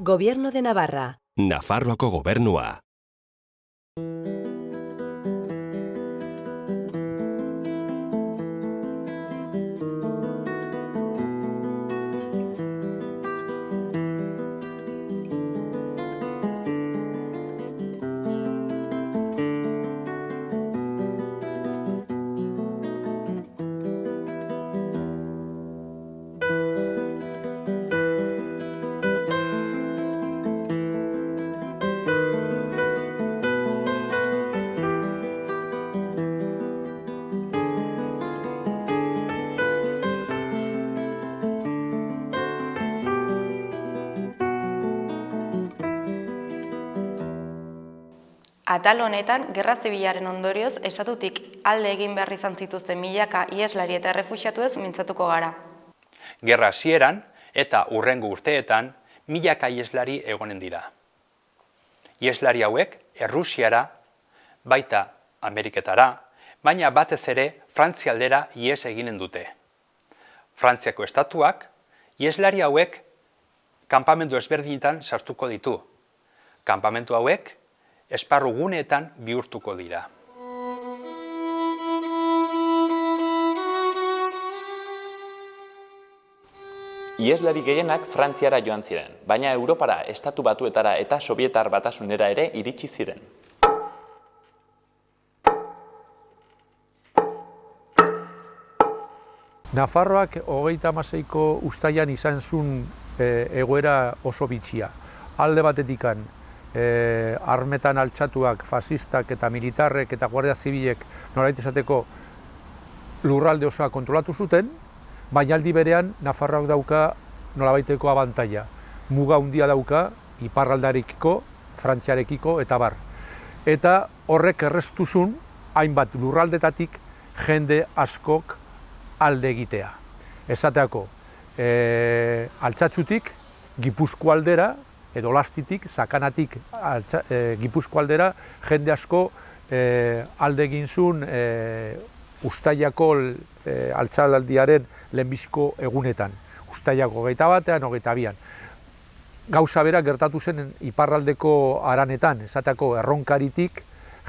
Gobierno de Navarra. Nafarroako gobernua. Atal honetan, Gerra Zibilaren ondorioz, estatutik alde egin behar izan zituzten milaka ieslari eta errefuxiatuez mintzatuko gara. Gerra hasieran eta hurrengo urteetan milaka ieslari egonen dira. Ieslari hauek Errusiara, baita Ameriketara, baina batez ere Frantzia aldera ihes eginen dute. Frantziako estatuak ieslari hauek kanpamendu ezberdinetan sartuko ditu. Kanpamendu hauek esparru guneetan bihurtuko dira. Ieslari gehienak Frantziara joan ziren, baina Europara, Estatu Batuetara eta Sobietar Batasunera ere iritsi ziren. Nafarroak 36ko uztailan izan zuen egoera oso bitxia. Alde batetikan armetan altxatuak, fasistak eta militarrek eta guardia zibilek nolabait esateko lurralde osoa kontrolatu zuten, baina aldi berean Nafarroak dauka nolabaiteko abantaila. Muga handia dauka iparraldarekiko, Frantziarekiko eta bar. Eta horrek erreztuzun hainbat lurraldetatik jende askok alde egitea. Esateako, altxatzutik Gipuzko aldera, edo Lastitik, Sakanatik Gipuzko aldera, jende asko alde egin zuen uztailako altxalaldiaren lehenbiziko egunetan. Uztailako 21, 22. Gauza bera gertatu zen iparraldeko haranetan, esateko Erronkaritik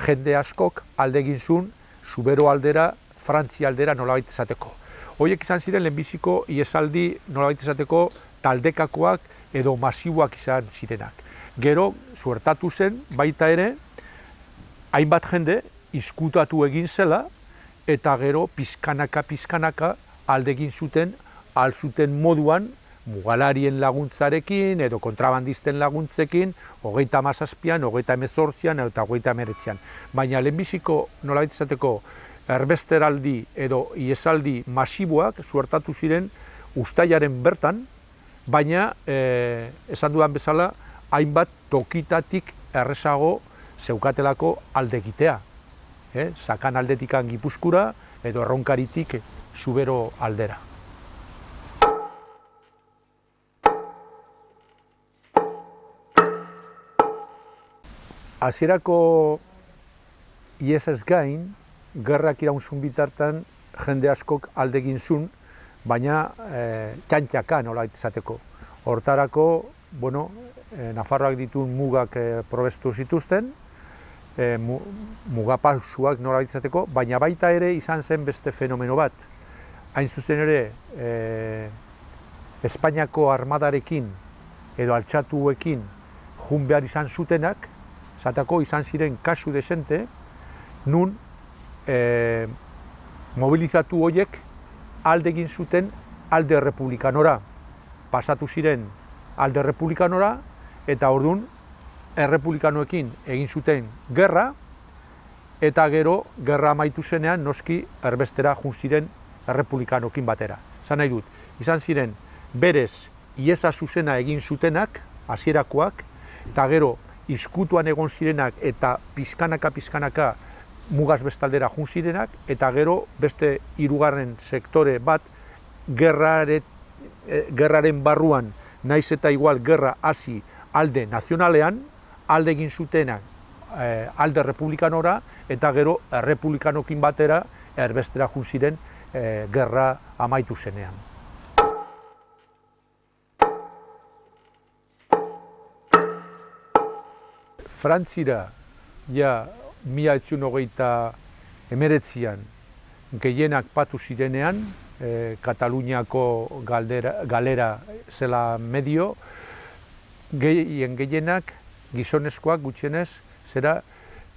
jende askok alde egin zuen Zubero aldera, Frantzia aldera nolabait esateko. Horiek izan ziren lehenbiziko iesaldi nolabait esateko taldekakoak edo masiboak izan zirenak. Gero, suertatu zen, baita ere, hainbat jende izkutatu egin zela, eta gero pizkanaka alde egin zuten, alzuten moduan, mugalarien laguntzarekin, edo kontrabandisten laguntzekin, 37an, 38an, eta 39an. Baina lehenbiziko, nolabait esateko, erbesteraldi edo iesaldi masiboak suertatu ziren uztailaren bertan, baina, esan dudan bezala, hainbat tokitatik errezago zeukatelako alde egitea. Sakan aldetikan Gipuzkura edo Erronkaritik Zubero aldera. Hasierako iesez gain, gerrak iraunzun bitartan jende askok alde egin zuen, baina txantxaka nolabait izateko. Hortarako, Nafarroak dituen mugak probestu zituzten, mugapausuak nolabait izateko, baina baita ere izan zen beste fenomeno bat. Hain zuzen ere, Espainiako armadarekin edo altxatuekin jun behar izan zutenak, zatako izan ziren kasu desente, nun mobilizatu horiek alde egin zuten alde republikanora. Pasatu ziren alde republikanora eta orduan errepublikanoekin egin zuten gerra eta gero gerra amaitu zenean noski erbestera jun ziren errepublikanoekin batera. Zan nahi dut, izan ziren berez iesa zuzena egin zutenak, hasierakoak, eta gero izkutuan egon zirenak eta pizkanaka mugaz bestaldera jun zirenak, eta gero beste hirugarren sektore bat gerraren barruan, naiz eta igual gerra hasi alde nazionalean, alde egin zutenak alde republikanora, eta gero errepublikanokin batera erbestera jun ziren gerra amaitu zenean. Frantzira, ja, 1929an gehienak patu zirenean, Kataluniako galera zela medio, gehienak gizonezkoak gutxienez, zera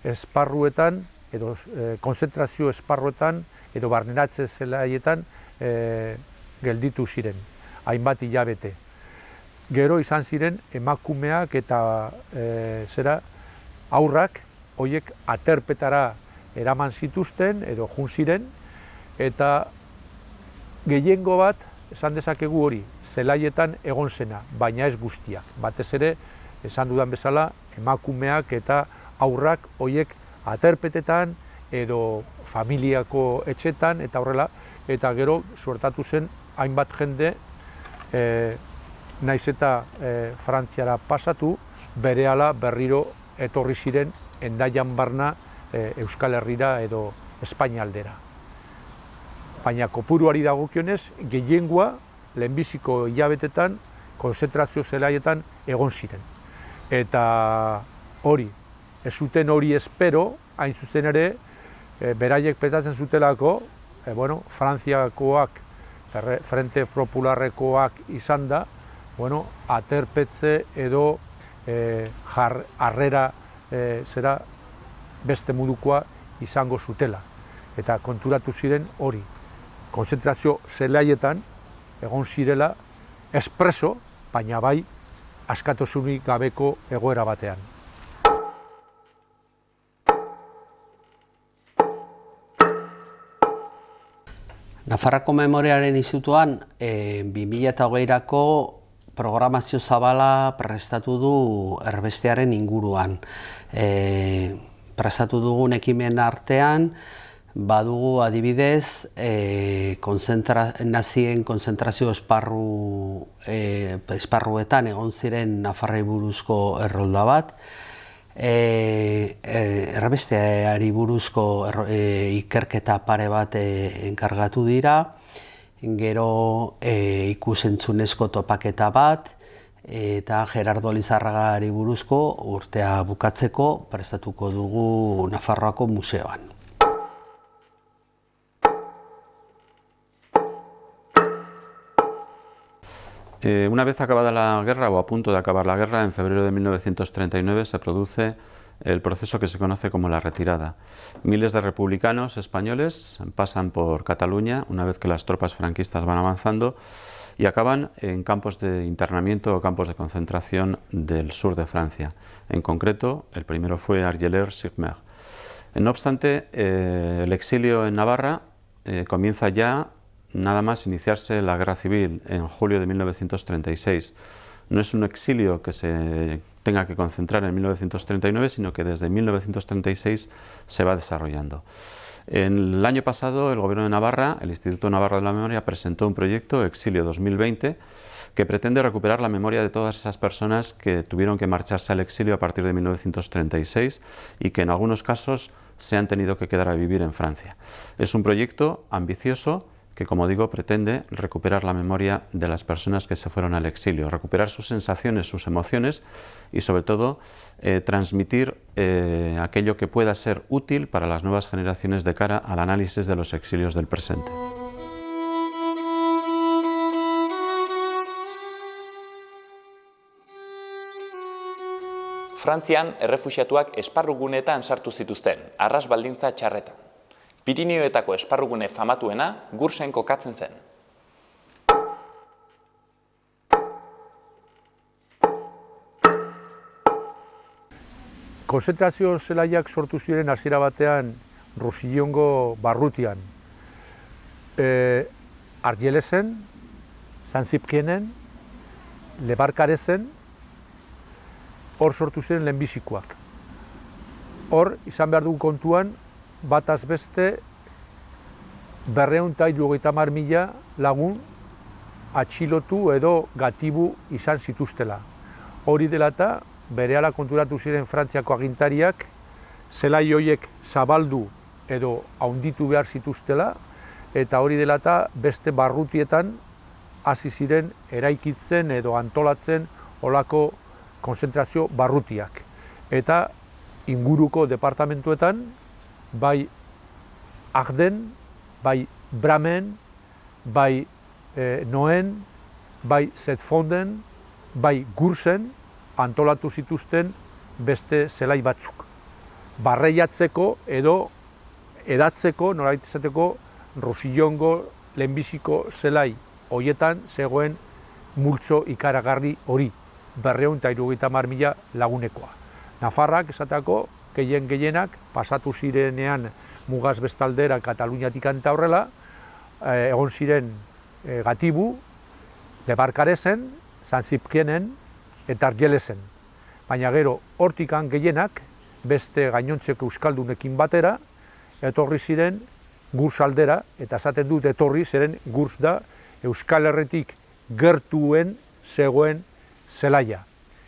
esparruetan, edo konzentrazio esparruetan, edo barneratze zelaietan gelditu ziren, hainbat hilabete. Gero izan ziren emakumeak eta aurrak, horiek aterpetara eraman zituzten, edo jun ziren, eta gehiengo bat, esan dezakegu hori, zelaietan egon zena, baina ez guztiak. Batez ere, esan dudan bezala, emakumeak eta aurrak horiek aterpetetan edo familiako etxetan eta horrela, eta gero suertatu zen hainbat jende naiz eta Frantziara pasatu, berehala berriro etorri ziren Hendaian barna Euskal Herrira edo Espainia aldera. Baina kopuruari dagokionez, gehiengoa lehenbiziko hilabetetan konzentrazio zelaietan egon ziren. Eta hori, ez zuten hori espero, hain zuzen ere, beraiek petatzen zutelako, Frantziakoak, Frente Popularrekoak izan da, aterpetze edo harrera zera beste modukoa izango zutela. Eta konturatu ziren hori, konzentrazio zelaietan egon zirela espreso, baina bai askatasunik gabeko egoera batean. Nafarroako Memoriaren Institutuan 2020rako programazio zabala prestatu du erbestearen inguruan. Prestatu dugun ekimen artean, badugu adibidez, nazien konzentrazio esparruetan egon ziren Nafarrei buruzko errolda bat, erbesteari buruzko ikerketa pare bat enkargatu dira, gero ikusentzunezko topaketa bat, eta Gerardo Lizarragari buruzko urtea bukatzeko prestatuko dugu Nafarroako museoan. Una vez acabada la guerra, o a punto de acabar la guerra, en febrero de 1939 se produce el proceso que se conoce como la retirada. Miles de republicanos españoles pasan por Cataluña una vez que las tropas franquistas van avanzando y acaban en campos de internamiento o campos de concentración del sur de Francia. En concreto, el primero fue Argelers-sur-Mer. No obstante, el exilio en Navarra comienza ya nada más iniciarse la guerra civil en julio de 1936. No es un exilio que se tenga que concentrar en 1939, sino que desde 1936 se va desarrollando. El año pasado el Gobierno de Navarra, el Instituto Navarro de la Memoria, presentó un proyecto, Exilio 2020, que pretende recuperar la memoria de todas esas personas que tuvieron que marcharse al exilio a partir de 1936 y que en algunos casos se han tenido que quedar a vivir en Francia. Es un proyecto ambicioso que, como digo, pretende recuperar la memoria de las personas que se fueron al exilio, recuperar sus sensaciones, sus emociones y, sobre todo, transmitir aquello que pueda ser útil para las nuevas generaciones de cara al análisis de los exilios del presente. Frantzian errefuxiatuak esparrugunetan sartu zituzten, arras baldintza txarretan. Pirinioetako esparrugune famatuena Gursen kokatzen zen. Konzentrazio zelaiak sortu ziren hasiera batean Rusillongo barrutian. Argelesen, Sanzipkienen, Lebarkarezen, hor sortu ziren lehenbizikoak. Hor izan behar dugu kontuan, bataz beste 230.000 lagun atxilotu edo gatibu izan zituztela. Hori dela eta berehala konturatu ziren Frantziako agintariak zelai horiek zabaldu edo handitu behar zituztela, eta hori dela eta beste barrutietan hasi ziren eraikitzen edo antolatzen olako konzentrazio barrutiak. eta inguruko departamentuetan, bai Agden, bai Bremen, bai Noen, bai Zetfonden, bai Gursen antolatu zituzten beste zelai batzuk. Barreiatzeko edo edatzeko, nolabait izateko, Rosillongo lehenbiziko zelai hoietan zegoen multzo ikaragarri hori, 270.000 lagunekoa. Nafarrak esateko gehienak pasatu zirenean mugaz bestaldera Kataluniatik anta horrela, egon ziren Gatibu, Debarkaresen, San Zipkienen eta Argelesen. Baina gero hortikan gehienak beste gainontzeko euskaldunekin batera etorri ziren Gurs aldera, eta esaten dut etorri zeren Gurs da Euskal Herritik gertuen zegoen zelaia.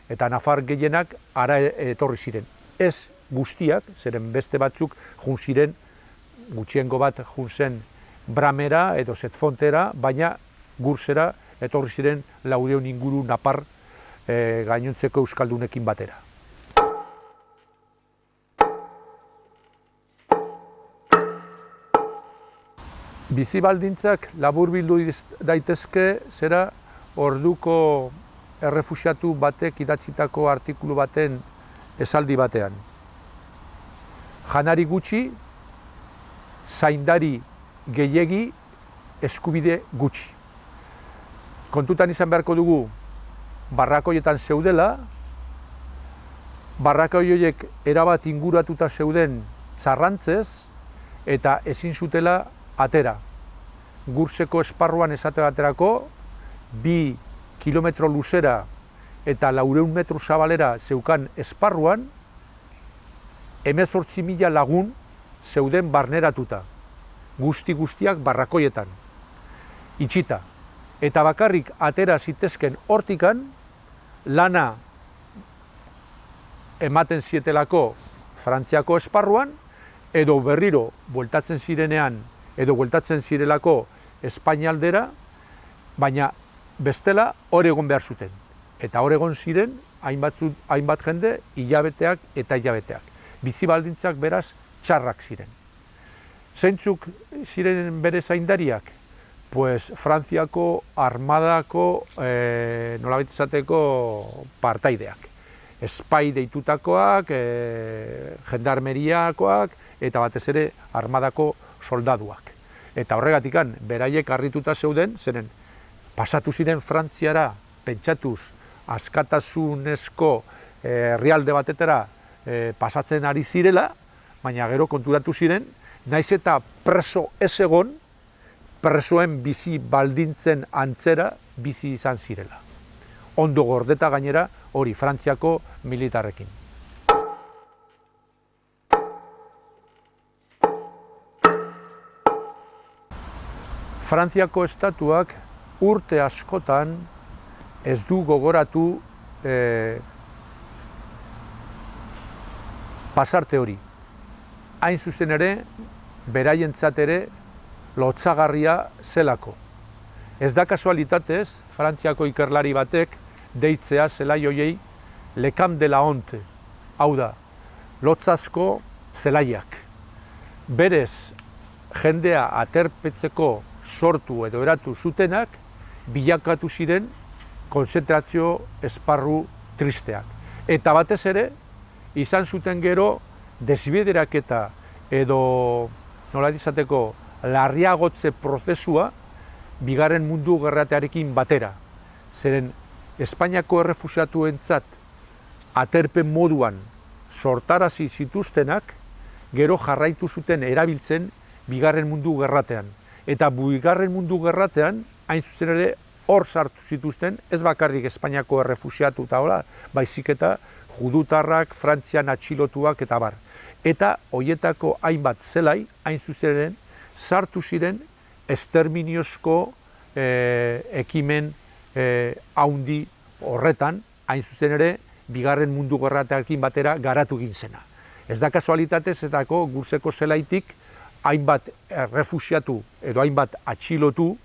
Eta Nafar gehienak ara etorri ziren. Ez guztiak, zeren beste batzuk jun ziren, gutxiengo bat jun zen Bramera edo Zetfontera, baina Gursera etorri ziren 400 inguru Napar gainontzeko euskaldunekin batera. Bizi baldintzak laburbildu daitezke zera orduko errefuxiatu batek idatzitako artikulu baten esaldi batean. Janari gutxi, zaindari gehiegi, eskubide gutxi. Kontutan izan beharko dugu barrakoietan zeudela, barrakoi horiek erabat inguratuta zeuden txarrantzez eta ezin zutela atera. Gurseko esparruan esate baterako 2 kilometro luzera eta 400 metro zabalera zeukan esparruan 18.000 lagun zeuden barneratuta, guztiak barrakoietan, itxita. Eta bakarrik atera zitezken hortikan lana ematen zietelako Frantziako esparruan, edo berriro bueltatzen zirenean, edo bueltatzen zirelako Espainia aldera, baina bestela hor egon behar zuten. Eta hor egon ziren hainbat jende hilabeteak eta hilabeteak. Bizi baldintzak beraz txarrak ziren. Zeintzuk ziren bere zaindariak? Pues Frantziako armadako nolabait izateko partaideak. Espai deitutakoak, jendarmeriakoak eta batez ere armadako soldaduak. Eta horregatikan, beraiek harrituta zeuden, zeren pasatu ziren Frantziara pentsatuz askatasunezko herrialde batetara pasatzen ari zirela, baina gero konturatu ziren, naiz eta preso ez egon, presoen bizi baldintzen antzera bizi izan zirela. Ondo gordeta gainera hori Frantziako militarrekin. Frantziako estatuak urte askotan ez du gogoratu pasarte hori. Hain zuzen ere, beraientzat ere lotsagarria zelako. Ez da kasualitatez, Frantziako ikerlari batek deitzea zelai hoiei Le Camp de la Honte, hau da, lotzazko zelaiak. Berez, jendea aterpetzeko sortu edo eratu zutenak, bilakatu ziren konzentrazio esparru tristeak. Eta batez ere, izan zuten gero desbideraketa edo nola izateko larriagotze prozesua Bigarren Mundu Gerratearekin batera. Zeren Espainiako errefuxiatuentzat aterpen moduan sortarazi zituztenak gero jarraitu zuten erabiltzen Bigarren Mundu Gerratean. Eta Bigarren Mundu Gerratean, hain zuzen ere, hor sartu zituzten, ez bakarrik Espainiako errefuxiatu eta hola, baizik eta judutarrak, Frantzian atxilotuak eta bar. Eta hoietako hainbat zelai, hain zuzen ere, sartu ziren esterminiozko ekimen haundi horretan, hain zuzen ere, Bigarren Mundu Gerratearekin batera garatu egin zena. Ez da kasualitatez etako Gurseko zelaitik hainbat errefuxiatu edo hainbat atxilotu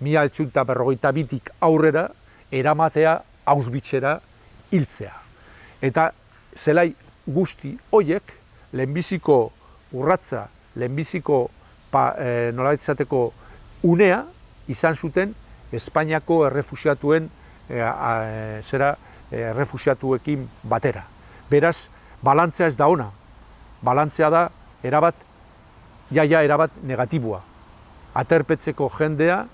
1952tik aurrera eramatea Auschwitzera hiltzea. Eta zelai guzti horiek lehenbiziko urratza, lehenbiziko nolabait esateko unea izan zuten Espainiako errefuxiatuen errefuxiatuekin batera. Beraz, balantzea ez da ona. Balantzea da erabat negatiboa. Aterpetzeko jendea,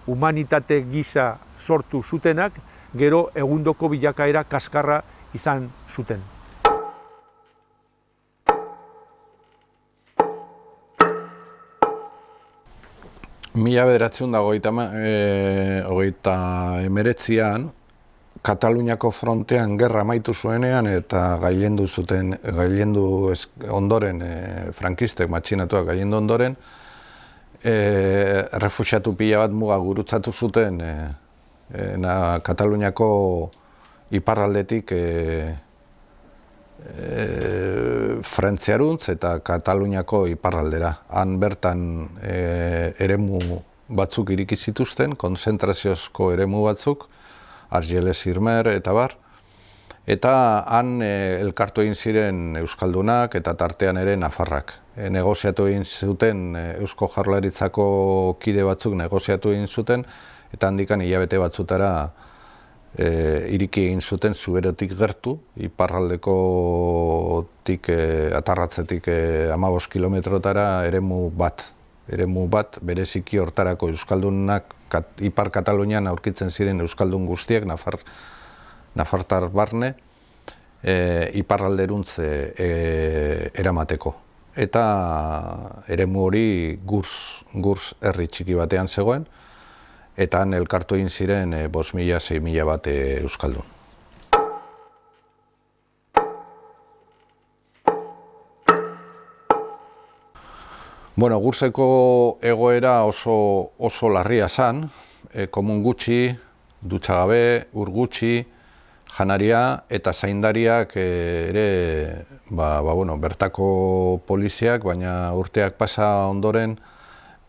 humanitate gisa sortu zutenak, gero egundoko bilakaera kaskarra izan zuten. Mila 1989an, Kataluniako frontean gerra amaitu zuenean eta gailendu ondoren, frankistek matxinatuak gailendu ondoren, errefuxiatu pila bat muga gurutzatu zuten Kataluniako iparraldetik Frantziaruntz eta Kataluniako iparraldera. Han bertan eremu batzuk iriki zituzten, konzentraziozko eremu batzuk, Argelès-sur-Mer eta bar. Eta han elkartu egin ziren euskaldunak eta tartean ere nafarrak. Negoziatu egin zuten, Eusko Jaurlaritzako kide batzuk negoziatu egin zuten, eta handikan hilabete batzutara iriki egin zuten Zuberotik gertu, iparraldekotik, atarratzetik 15 kilometrotara eremu bat, bereziki hortarako euskaldunak, Ipar Katalunian aurkitzen ziren euskaldun guztiak, nafartar barne, iparralderuntz eramateko. Eta eremu hori Gurs herri txiki batean zegoen, eta han elkartu egin ziren 5.000-6.000 bat euskaldun. Gurseko egoera oso larria zen, komun gutxi, dutxagabe, ur gutxi, janaria eta zaindariak ere bertako poliziak, baina urteak pasa ondoren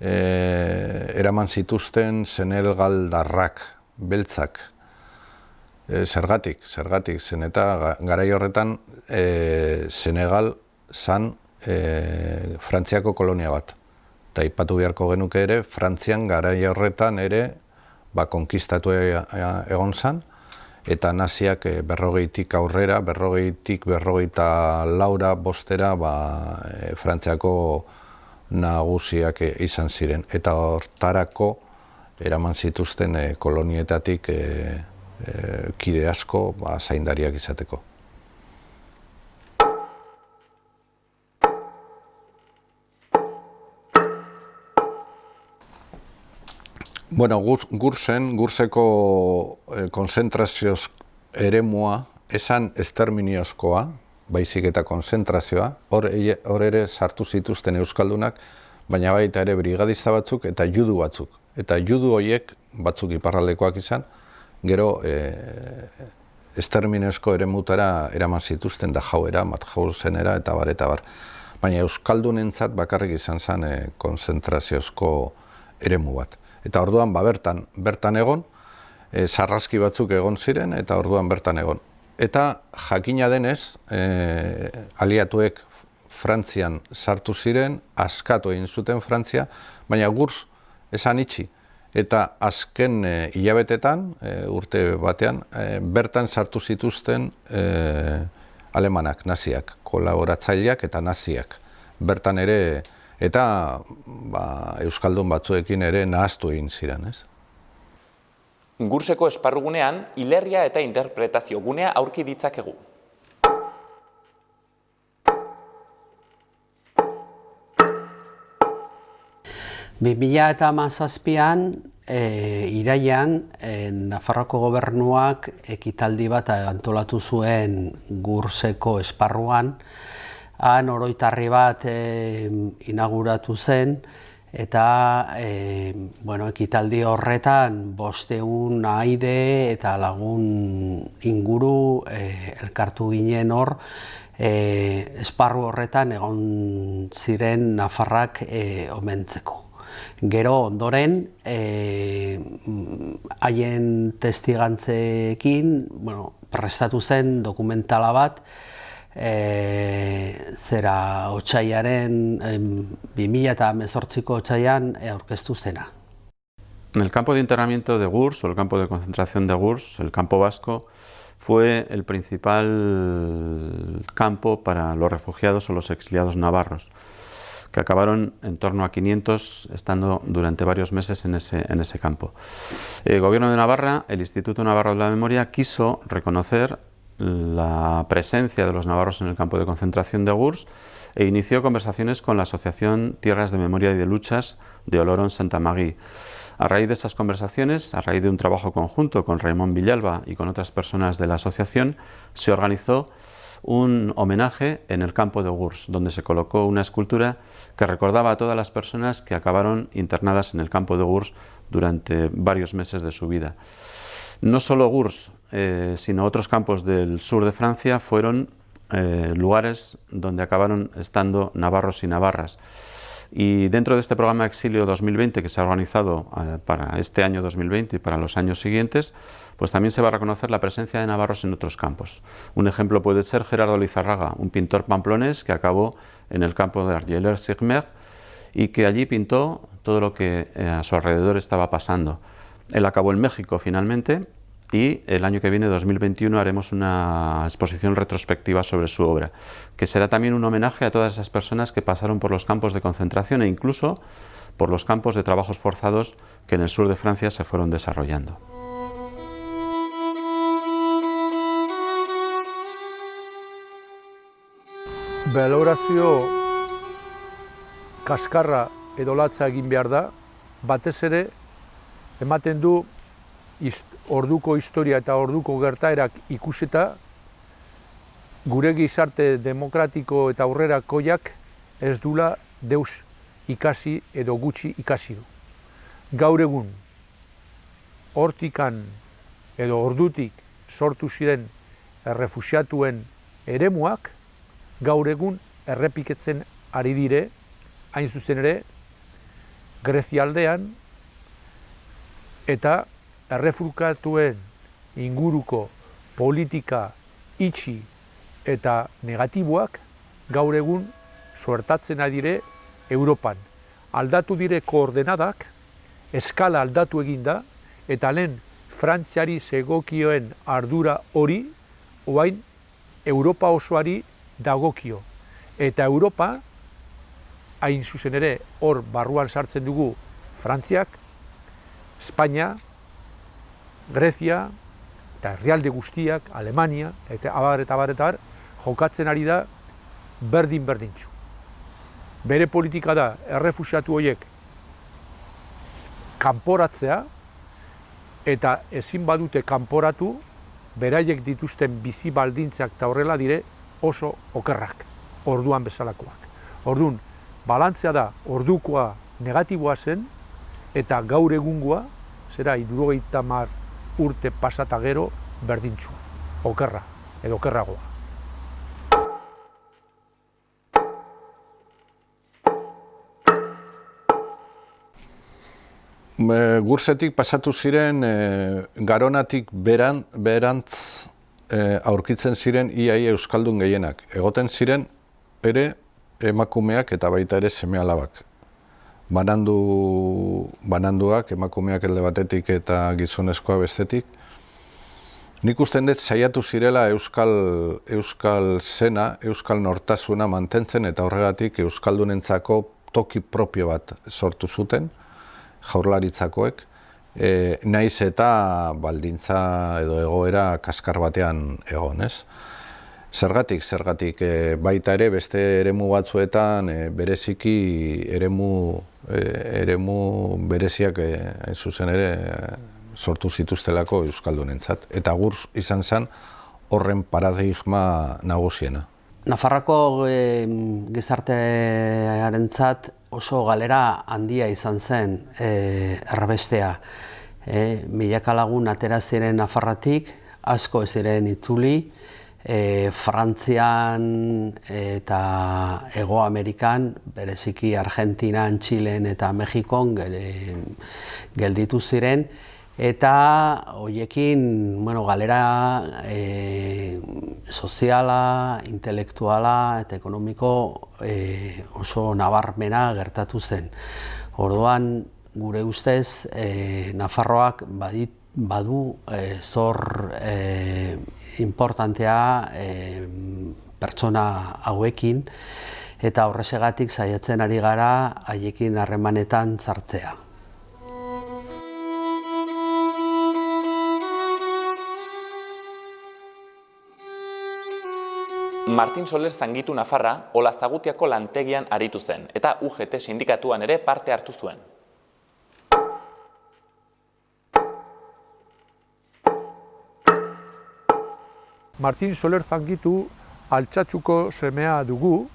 eraman zituzten senelgaldarrak, beltzak. Zergatik, zen eta garai horretan Senegal zan Frantziako kolonia bat. Eta aipatu beharko genuke ere, Frantzian garai horretan ere konkistatu egon zan, eta naziak 40tik aurrera, 40tik 44 bostera Frantziako nagusiak izan ziren. Eta hortarako eraman zituzten kolonietatik kide asko zaindariak izateko. Gurseko konzentrazioz eremua esan esterminiozkoa, baizik eta konzentrazioa, hor ere sartu zituzten euskaldunak, baina baita ere brigadista batzuk eta judu batzuk. Eta judu horiek batzuk iparraldekoak izan, gero esterminiozko eremutara eraman zituzten Dachauera, Mauthausenera eta bar. Baina euskaldunentzat bakarrik izan zen konzentraziozko eremu bat. Eta orduan bertan egon, sarraski batzuk egon ziren eta orduan bertan egon. Eta jakina denez, aliatuek Frantzian sartu ziren, askatu egin zuten Frantzia, baina Gurs esan itxi. Eta azken hilabetetan, urte batean, bertan sartu zituzten alemanak, naziak, kolaboratzaileak eta naziak. Bertan ere, eta euskaldun batzuekin ere nahaztu egin ziren, ez? Gurseko esparrugunean, hilerria eta interpretazio gunea aurki ditzakegu. Bi 2017an, iraian, Nafarroako gobernuak ekitaldi bat antolatu zuen Gurseko esparruan, han oroitarri bat inauguratu zen, eta ekitaldi horretan 500 aide eta lagun inguru elkartu ginen hor, esparru horretan egon ziren nafarrak omentzeko. Gero ondoren, haien testigantzeekin prestatu zen dokumentala bat, otsaiaren 2018ko otsaian aurkeztu zena. En el campo de internamiento de Gurs, o el campo de concentración de Gurs, el campo vasco, fue el principal campo para los refugiados o los exiliados navarros, que acabaron en torno a 500 estando durante varios meses en ese campo. El Gobierno de Navarra, el Instituto Navarro de la Memoria, quiso reconocer la presencia de los navarros en el campo de concentración de Gurs e inició conversaciones con la Asociación Tierras de Memoria y de Luchas de Oloron-Santamaguí. A raíz de esas conversaciones, a raíz de un trabajo conjunto con Raimon Villalba y con otras personas de la asociación, se organizó un homenaje en el campo de Gurs, donde se colocó una escultura que recordaba a todas las personas que acabaron internadas en el campo de Gurs durante varios meses de su vida. No solo Gurs, sino otros campos del sur de Francia fueron lugares donde acabaron estando navarros y navarras. Y dentro de este programa Exilio 2020 que se ha organizado para este año 2020 y para los años siguientes, pues también se va a reconocer la presencia de navarros en otros campos. Un ejemplo puede ser Gerardo Lizarraga, un pintor pamplonés que acabó en el campo de Argellers-sur-Mer y que allí pintó todo lo que a su alrededor estaba pasando. Él acabó en México finalmente y el año que viene, 2021, haremos una exposición retrospectiva sobre su obra, que será también un homenaje a todas esas personas que pasaron por los campos de concentración e incluso por los campos de trabajos forzados que en el sur de Francia se fueron desarrollando. Balorazio kaskarra edo latza egin behar da, batez ere ematen du orduko historia eta orduko gertaerak ikusita gure gizarte demokratiko eta aurrerakoiak ez dula deus ikasi edo gutxi ikasi du. Gaur egun hortikan edo ordutik sortu ziren errefuxiatuen eremuak gaur egun errepiketzen ari dire, hain zuzen ere Grezia aldean eta errefuxiatuen inguruko politika itxi eta negatiboak gaur egun suertatzen ari dire Europan. Aldatu dire koordenadak, eskala aldatu eginda, eta lehen Frantziari zegokioen ardura hori, orain Europa osoari dagokio. Eta Europa, hain zuzen ere, hor barruan sartzen dugu Frantziak, Espainia, Grezia, eta herrialde guztiak, Alemania, eta abar, jokatzen ari da berdin-berdintxu. Bere politika da errefuxiatu horiek kanporatzea, eta ezin badute kanporatu, beraiek dituzten bizi baldintzak eta horrela dire oso okerrak, orduan bezalakoak. Orduan, balantzea da ordukoa negatiboa zen, eta gaur egungoa, zera 70 urte pasata gero berdintxua, okerra, edo okerragoa. Gursetik pasatu ziren, Garonatik berantz aurkitzen ziren iaia euskaldun gehienak. Egoten ziren ere emakumeak eta baita ere seme-alabak. Bananduak, emakumeak alde batetik eta gizonezkoa bestetik. Nik usten dut saiatu zirela euskal zena, euskal nortasuna mantentzen eta horregatik euskaldunentzako toki propio bat sortu zuten, jaurlaritzakoek, naiz eta baldintza edo egoera kaskar batean egon, ez? Zergatik, baita ere beste eremu batzuetan bereziki eremu bereziak hain zuzen ere sortu zituztelako euskaldunentzat. Eta Gurs izan zen horren paradigma nagusiena. Nafarroako gizartearentzat oso galera handia izan zen erbestea. Milaka lagun atera ziren Nafarroatik, asko ez ziren itzuli, Frantzian eta Hego Amerikan, bereziki Argentinan, Txilen eta Mexikon gelditu ziren, eta horiekin galera soziala, intelektuala eta ekonomiko oso nabarmena gertatu zen. Orduan, gure ustez, Nafarroak badu zor importantea pertsona hauekin, eta horrexegatik saiatzen ari gara haiekin harremanetan sartzea. Martin Soler Zangitu Nafarra Olazagutiako lantegian aritu zen, eta UGT sindikatuan ere parte hartu zuen. Martin Soler Zangitu Altsatzutko semea dugu,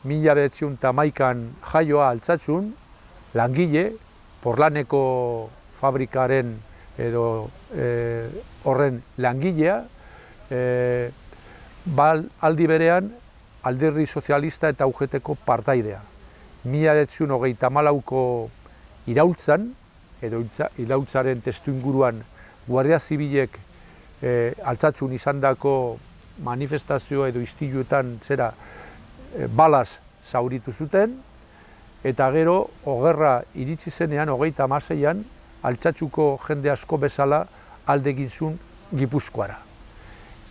1911an jaioa Altsatsun, langile, porlaneko fabrikaren edo horren langilea, aldi berean Alderdi Sozialista eta UGTko partaidea. 1934ko iraultzan, edo iraultzaren testuinguruan Guardia Zibilek Altsatsun izandako manifestazio edo istiluetan balaz zauritu zuten, eta gero, ogerra iritsi zenean, 1936an, Altsatsuko jende asko bezala alde egin zuen Gipuzkoara.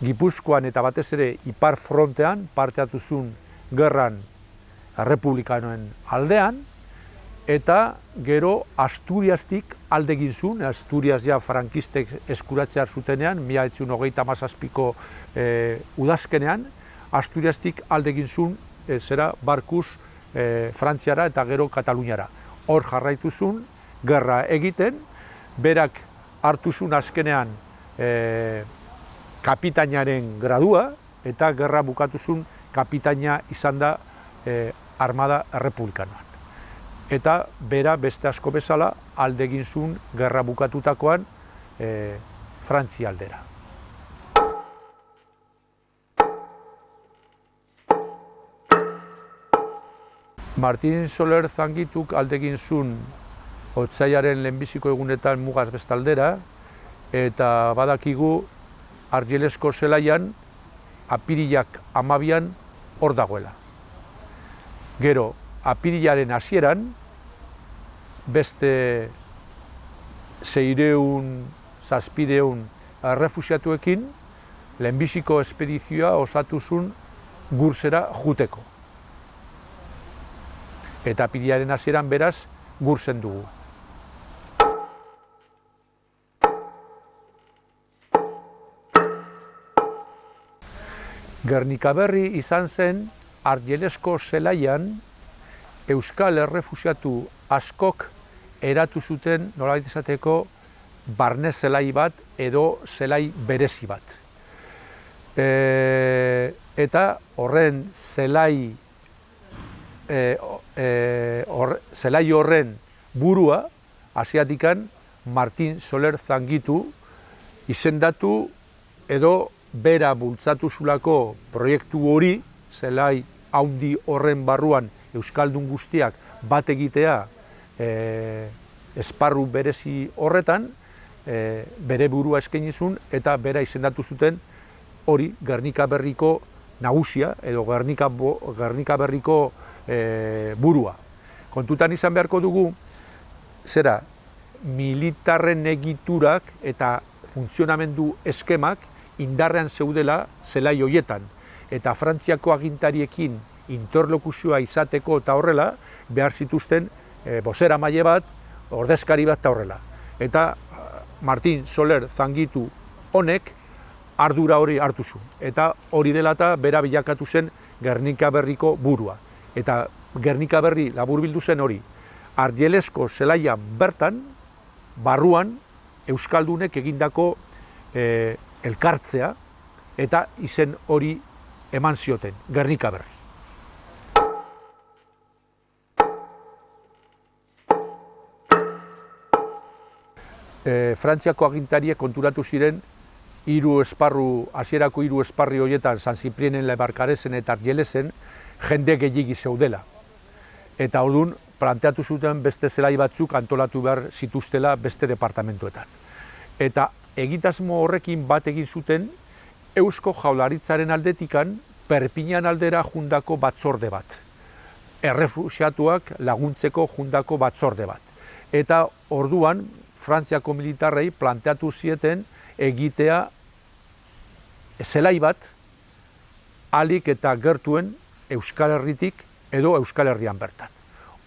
Gipuzkoan eta batez ere ipar frontean parte hartu zuen gerran errepublikanoen aldean, eta gero Asturiastik alde egin zuen, Asturias ja frankistek eskuratzea zutenean, 1937ko udazkenean, Asturiastik alde egin zuen barkuz Frantziara eta gero Kataluniara. Hor jarraitu zuen, gerra egiten, berak hartu zuen azkenean kapitainaren gradua, eta gerra bukatu zuen kapitaina izan da Armada Errepublikanoan. Eta bera beste asko bezala alde egin zuen gerra bukatutakoan Frantzia aldera. Martin Soler Zangituk alde egin zuen otsailaren lehenbiziko egunetan mugaz bestaldera, eta badakigu Argelesko zelaian apirilak 12an hor dagoela. Gero, apirilaren hasieran, beste 600-700 errefuxiatuekin lehenbiziko espedizioa osatu zuen Gursera juteko. Eta apirilaren hasieran beraz Gursen dugu. Gernikaberri izan zen Argelesko zelaian euskal errefuxiatu askok eratu zuten nolabait esateko barne zelai bat edo zelai berezi bat. Eta horren zelai horren burua hasiatikan Martin Soler Zangitu izendatu edo bera bultzatu zulako proiektu hori, zelai haundi horren barruan euskaldun guztiak bat egitea esparru berezi horretan, bere burua eskaini zuen eta bera izendatu zuten hori Gernika Berriko nagusia edo Gernika Berriko burua. Kontutan izan beharko dugu, militarren egiturak eta funtzionamendu eskemak indarrean zeudela zelai hoietan, eta Frantziako agintariekin interlokuzioa izateko eta horrela, behar zituzten bozeramaile bat, ordezkari bat eta horrela. Eta Martin Soler Zangitu honek ardura hori hartu zuen, eta hori dela eta bera bilakatu zen Gernika Berriko burua. Eta Gernika Berri laburbildu zen hori, Argelesko zelaian bertan, barruan, euskaldunek egindako elkartzea, eta izen hori eman zioten, Gernika Berri. Frantziako agintariek konturatu ziren hasierako hiru esparri horietan, San Ziprienen, Lebarkarezen eta Argelesen, jende gehiegi zeudela. Eta orduan, planteatu zuten beste zelai batzuk antolatu behar zituztela beste departamentuetan. Eta egitasmo horrekin bat egin zuten Eusko Jaurlaritzaren aldetikan Perpiñan aldera jundako batzorde bat. Errefuxiatuak laguntzeko jundako batzorde bat. Eta orduan Frantziako militarrei planteatu zieten egitea zelai bat ahalik eta gertuen Euskal Herritik edo Euskal Herrian bertan.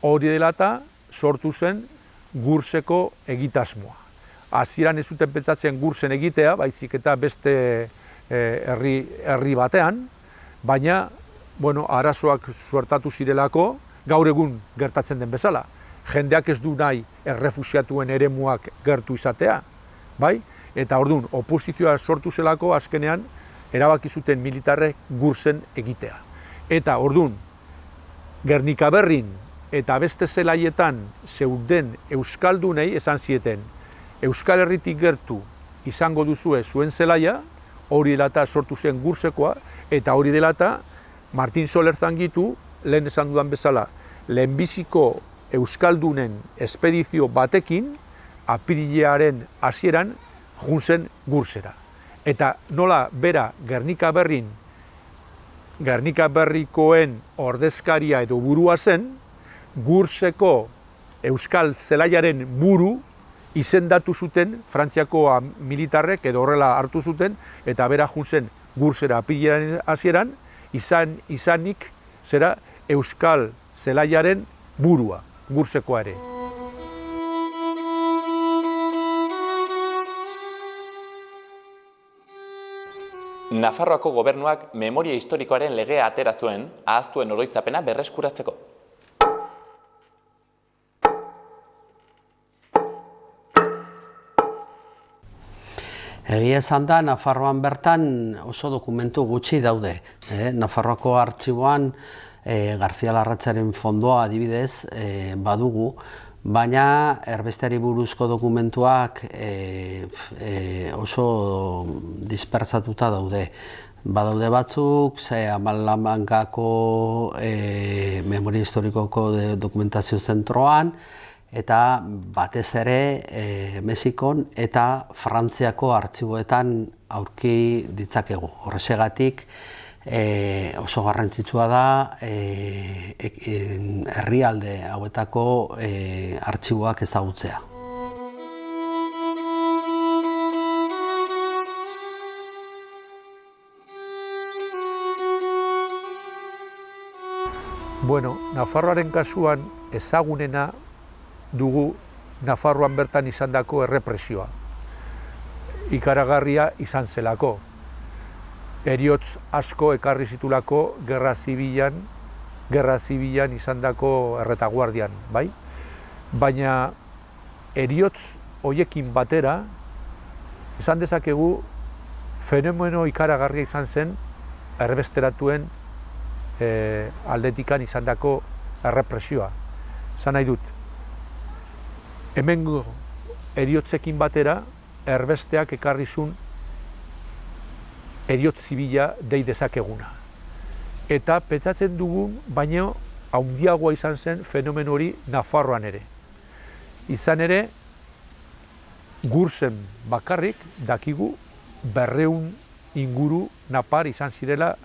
Hori dela eta sortu zen Gurseko egitasmoa. Hasieran ez zuten pentsatzen Gursen egitea, baizik eta beste herri batean, baina arazoak suertatu zirelako gaur egun gertatzen den bezala. Jendeak ez du nahi errefuxiatuen eremuak gertu izatea, bai? Eta orduan, oposizioa sortu zelako azkenean erabaki zuten militarrek Gursen egitea. Eta orduan, Gernika Berrin eta beste zelaietan zeuden euskaldunei esan zieten Euskal Herritik gertu izango duzue zuen zelaia, hori dela eta sortu zen Gursekoa, eta hori dela eta Martin Soler Zangitu, lehen esan dudan bezala, lehenbiziko euskaldunen espedizio batekin, apirilearen hasieran, jun zen Gursera. Eta nola bera Gernika Berrikoen ordezkaria edo burua zen, Gurseko euskal zelaiaren buru izendatu zuten Frantziako militarrek edo horrela hartu zuten, eta bera jun zen Gursera apirilearen hasieran, izanik zera euskal zelaiaren burua, Gursekoa ere. Nafarroako gobernuak memoria historikoaren legea atera zuen, ahaztuen oroitzapena berreskuratzeko. Egia esan da, Nafarroan bertan oso dokumentu gutxi daude. Nafarroako artxiboan Garzia Larratzaren fondoa adibidez badugu, baina erbesteari buruzko dokumentuak oso dispersatuta daude. Badaude batzuk, Amalamankako memoria historikoko dokumentazio zentroan, eta batez ere Mexikon eta Frantziako artxiboetan aurki ditzakegu. Horrexegatik oso garrantzitsua da herrialde hauetako artxiboak ezagutzea. Nafarroaren kasuan ezagunena dugu Nafarroan bertan izandako errepresioa. Ikaragarria izan zelako. Heriotz asko ekarri zitulako gerra zibilan izandako erretaguardian, bai? Baina heriotz hoiekin batera, esan dezakegu fenomeno ikaragarria izan zen erbesteratuen aldetikan izandako errepresioa. Esan nahi dut, hemengo heriotzekin batera erbesteak ekarri zuen heriotz zibila dei dezakeguna. Eta pentsatzen dugun, baina handiagoa izan zen fenomeno hori Nafarroan ere. Izan ere, Gursen bakarrik dakigu 200 inguru napar izan zirela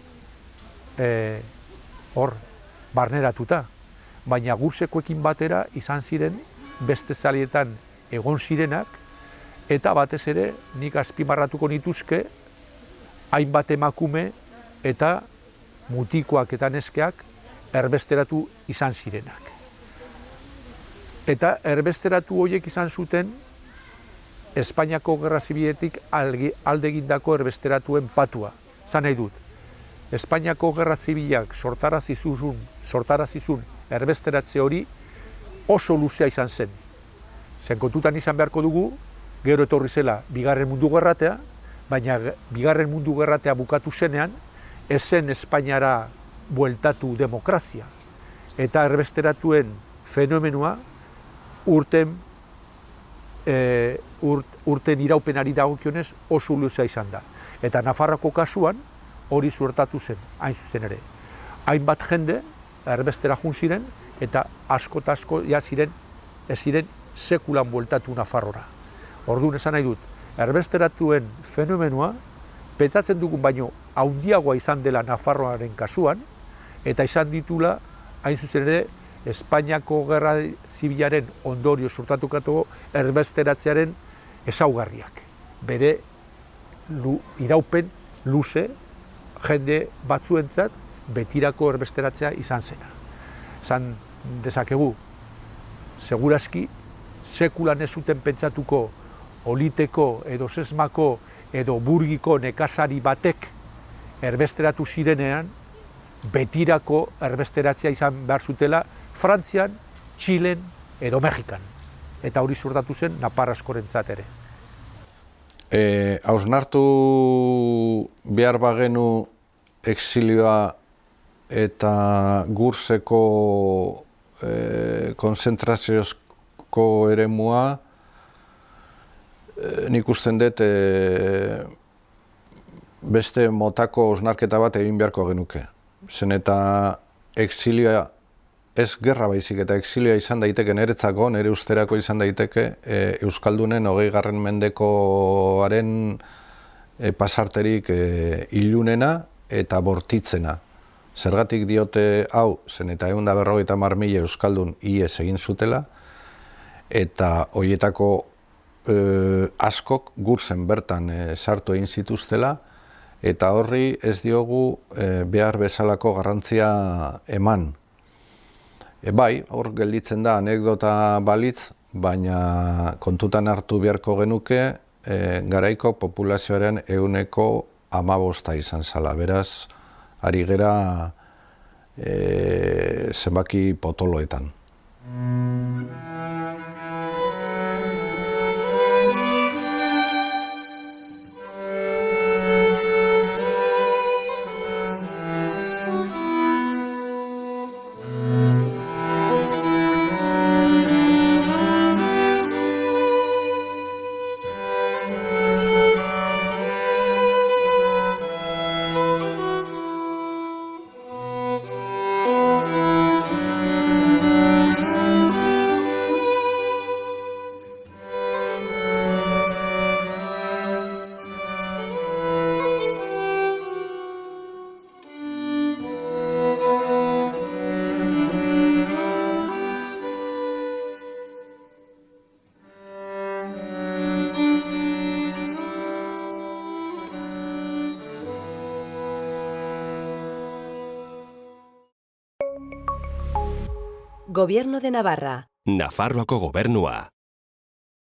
hor barneratuta. Baina Gursekoekin batera izan ziren beste zalietan egon zirenak, eta batez ere nik azpimarratuko nituzke hainbat emakume eta mutikoak eta neskeak erbesteratu izan zirenak. Eta erbesteratu horiek izan zuten Espainiako Gerra Zibiletik alde egindako erbesteratuen patua. Zan nahi dut, Espainiako Gerra Zibilak sortarazizun erbesteratze hori oso luzea izan zen. Zenkotutan izan beharko dugu, gero etorri zela Bigarren Mundu Gerratea, baina Bigarren Mundu Gerratea bukatu zenean, ez zen Espainiara bueltatu demokrazia. Eta erbesteratuen fenomenoa urten iraupenari dagokionez oso luzea izan da. Eta Nafarroako kasuan hori suertatu zen, hain zuzen ere. Hainbat jende erbestera jun ziren, eta asko eta asko ez ziren sekulan bueltatu Nafarrora. Orduan esan nahi dut, erbesteratuen fenomenoa pentsatzen dugun baino handiagoa izan dela Nafarroaren kasuan, eta izan ditula, hain zuzen ere, Espainiako Gerra Zibilaren ondorio suertatutako erbesteratzearen ezaugarriak. Bere iraupen luze jende batzuentzat betirako erbesteratzea izan zena. Esan dezakegu, segurazki, sekulan ez zuten pentsatuko Oliteko edo Sesmako edo Burgiko nekazari batek erbesteratu zirenean, betirako erbesteratzea izan behar zutela Frantzian, Txilen edo Mexikan. Eta hori suertatu zen napar askorentzat ere. Hausnartu behar bagenu exilioa eta Gurseko konzentraziozko eremua, nik usten dut beste motako hausnarketa bat egin beharko genuke. Zen eta exilioa, ez gerra baizik eta exilioa izan daiteke niretzako, nire usterako izan daiteke Euskaldunen 20. mendekoaren pasarterik ilunena eta bortitzena. Zergatik diote hau, zen eta 150.000 Euskaldun ihes egin zutela, eta horietako askok Gursen bertan sartu egin zituztela, eta horri ez diogu behar bezalako garrantzia eman. Bai, hor gelditzen da anekdota balitz, baina kontutan hartu beharko genuke garaiko populazioaren 15% izan zala. Beraz, ari gera zenbaki potoloetan. Gobierno de Navarra. Nafarroako gobernua.